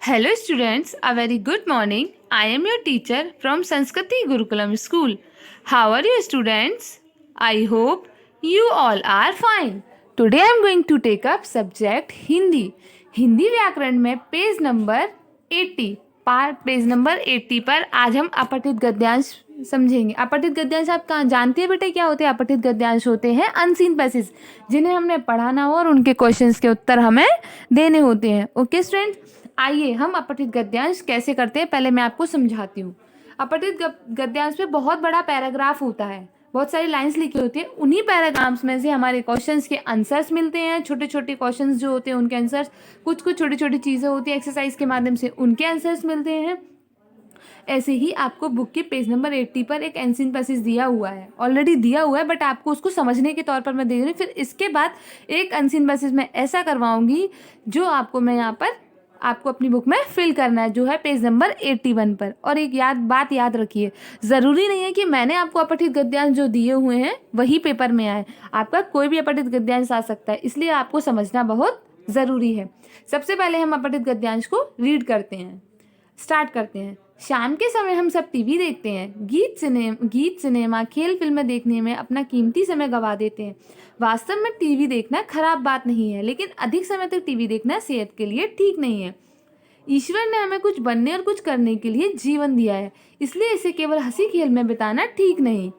Hello students, a very good morning. I am your teacher from Sanskriti Gurukulam School. How are you students? I hope you all are fine. Today I am going to take up subject Hindi. Hindi व्याकरण में page number 80 page number 80 पर आज हम अपठित गद्यांश समझेंगे। अपठित गद्यांश आप कहाँ जानते हैं बेटे क्या होते हैं? अपठित गद्यांश होते हैं अनसीन पैसेज जिन्हें हमने पढ़ाना हो और उनके क्वेश्चंस के उत्तर हमें देने होते हैं। ओके स्टूडेंट, आइए हम अपठित गद्यांश कैसे करते हैं पहले मैं आपको समझाती हूँ। अपठित गद्यांश में बहुत बड़ा पैराग्राफ होता है, बहुत सारी लाइंस लिखी होती है। उन्हीं पैराग्राफ्स में से हमारे क्वेश्चंस के आंसर्स मिलते हैं। छोटे छोटे क्वेश्चंस जो होते हैं उनके आंसर्स, कुछ कुछ छोटी छोटी चीज़ें होती हैं एक्सरसाइज के माध्यम से उनके आंसर्स मिलते हैं। ऐसे ही आपको बुक के पेज नंबर 80 पर एक एनसीन पैसेज दिया हुआ है, ऑलरेडी दिया हुआ है, बट आपको उसको समझने के तौर पर मैं दे रही हूँ। फिर इसके बाद एक अनसीन पैसेज मैं ऐसा करवाऊंगी जो आपको मैं यहाँ पर आपको अपनी बुक में फिल करना है, जो है पेज नंबर 81 पर। और एक बात याद रखिए, ज़रूरी नहीं है कि मैंने आपको अपठित गद्यांश जो दिए हुए हैं वही पेपर में आए। आपका कोई भी अपठित गद्यांश आ सकता है, इसलिए आपको समझना बहुत ज़रूरी है। सबसे पहले हम अपठित गद्यांश को रीड करते हैं, स्टार्ट करते हैं। शाम के समय हम सब टीवी देखते हैं, गीत सिनेमा खेल फिल्में देखने में अपना कीमती समय गंवा देते हैं। वास्तव में टीवी देखना खराब बात नहीं है, लेकिन अधिक समय तक टीवी देखना सेहत के लिए ठीक नहीं है। ईश्वर ने हमें कुछ बनने और कुछ करने के लिए जीवन दिया है, इसलिए इसे केवल हंसी खेल में बिताना ठीक नहीं।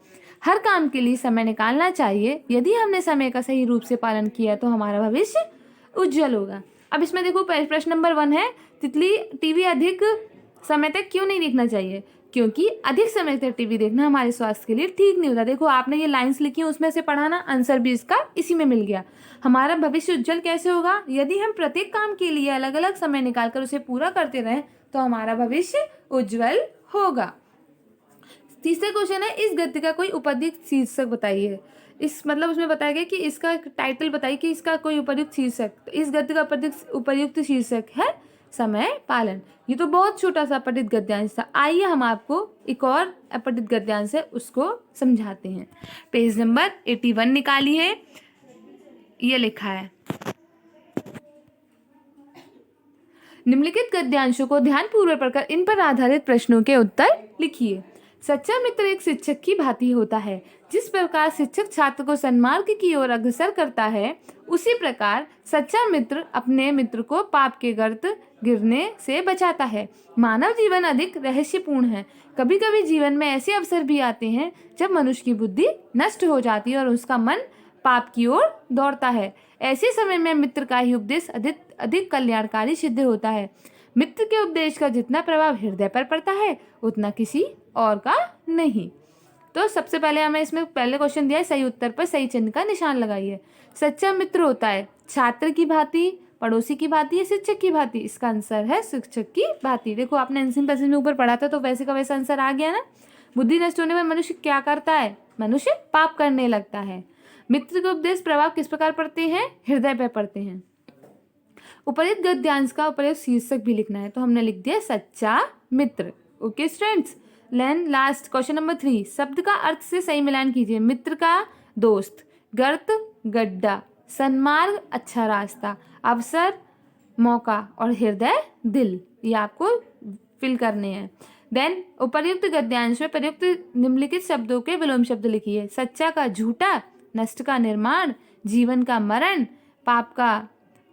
हर काम के लिए समय निकालना चाहिए। यदि हमने समय का सही रूप से पालन किया तो हमारा भविष्य उज्जवल होगा। अब इसमें देखो, प्रश्न नंबर 1 है, तितली टीवी अधिक समय तक क्यों नहीं देखना चाहिए? क्योंकि अधिक समय तक टीवी देखना हमारे स्वास्थ्य के लिए ठीक नहीं होता। देखो आपने ये लाइंस लिखी हैं, उसमें से पढ़ाना, आंसर भी इसका इसी में मिल गया। हमारा भविष्य उज्जवल कैसे होगा? यदि हम प्रत्येक काम के लिए अलग अलग समय निकालकर उसे पूरा करते रहें तो हमारा भविष्य उज्जवल होगा। तीसरा क्वेश्चन है, इस गद्य का कोई उपयुक्त शीर्षक बताइए। मतलब उसमें बताया गया कि इसका टाइटल बताइए कि इसका कोई उपयुक्त शीर्षक। तो इस गद्य का उपयुक्त शीर्षक है समय पालन। ये तो बहुत छोटा सा अपठित गद्यांश था। आइए हम आपको एक और अपठित गद्यांश है उसको समझाते हैं। पेज नंबर 81 निकालिए, ये लिखा है, निम्नलिखित गद्यांशों को ध्यानपूर्वक पढ़कर इन पर आधारित प्रश्नों के उत्तर लिखिए। सच्चा मित्र एक शिक्षक की भांति होता है। जिस प्रकार शिक्षक छात्र को सन्मार्ग की ओर अग्रसर करता है, उसी प्रकार सच्चा मित्र अपने मित्र को पाप के गर्त गिरने से बचाता है। मानव जीवन अधिक रहस्यपूर्ण है। कभी कभी जीवन में ऐसे अवसर भी आते हैं जब मनुष्य की बुद्धि नष्ट हो जाती है और उसका मन पाप की ओर दौड़ता है। ऐसे समय में मित्र का ही उपदेश अधिक कल्याणकारी सिद्ध होता है। मित्र के उपदेश का जितना प्रभाव हृदय पर पड़ता है उतना किसी और का नहीं। तो सबसे पहले हमें इसमें पहले क्वेश्चन दिया है, सही उत्तर पर सही चिन्ह का निशान लगाइए। सच्चा मित्र होता है छात्र की भांति, पड़ोसी की भांति या शिक्षक की भांति? इसका आंसर है शिक्षक की भांति। देखो आपने एनसीन पैसेज में ऊपर पढ़ा था तो वैसे का वैसा आंसर आ गया ना। बुद्धि नष्ट होने पर मनुष्य क्या करता है? मनुष्य पाप करने लगता है। मित्र के उपदेश प्रभाव किस प्रकार पड़ते हैं? हृदय पर पड़ते हैं। उपयुक्त गद्यांश का उपयुक्त शीर्षक भी लिखना है, तो हमने लिख दिया सच्चा मित्र। ओके स्टूडेंट्स, लेन लास्ट क्वेश्चन नंबर 3, शब्द का अर्थ से सही मिलान कीजिए। मित्र का दोस्त, गर्त गड्ढा, सन्मार्ग अच्छा रास्ता, अवसर मौका और हृदय दिल, ये आपको फिल करने हैं। देन उपर्युक्त गद्यांश में प्रयुक्त निम्नलिखित शब्दों के विलोम शब्द लिखिए। सच्चा का झूठा, नष्ट का निर्माण, जीवन का मरण, पाप का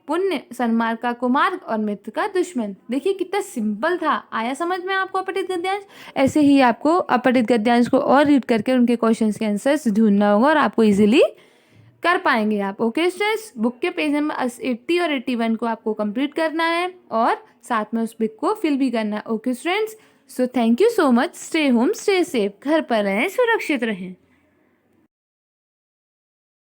पुण्य, सन्मार्ग का कुमार्ग और मित्र का दुश्मन। देखिए कितना सिंपल था। आया समझ में आपको अपठित गद्यांश? ऐसे ही आपको अपठित गद्यांश को और रीड करके उनके क्वेश्चंस के आंसर्स ढूंढना होगा और आपको इजीली कर पाएंगे आप। ओके स्टूडेंट्स, बुक के पेज नंबर 80 और 81 को आपको कंप्लीट करना है और साथ में उस बुक को फिल भी करना है। Okay students, so thank you so much. Stay home, stay safe, घर पर रहें, सुरक्षित रहें।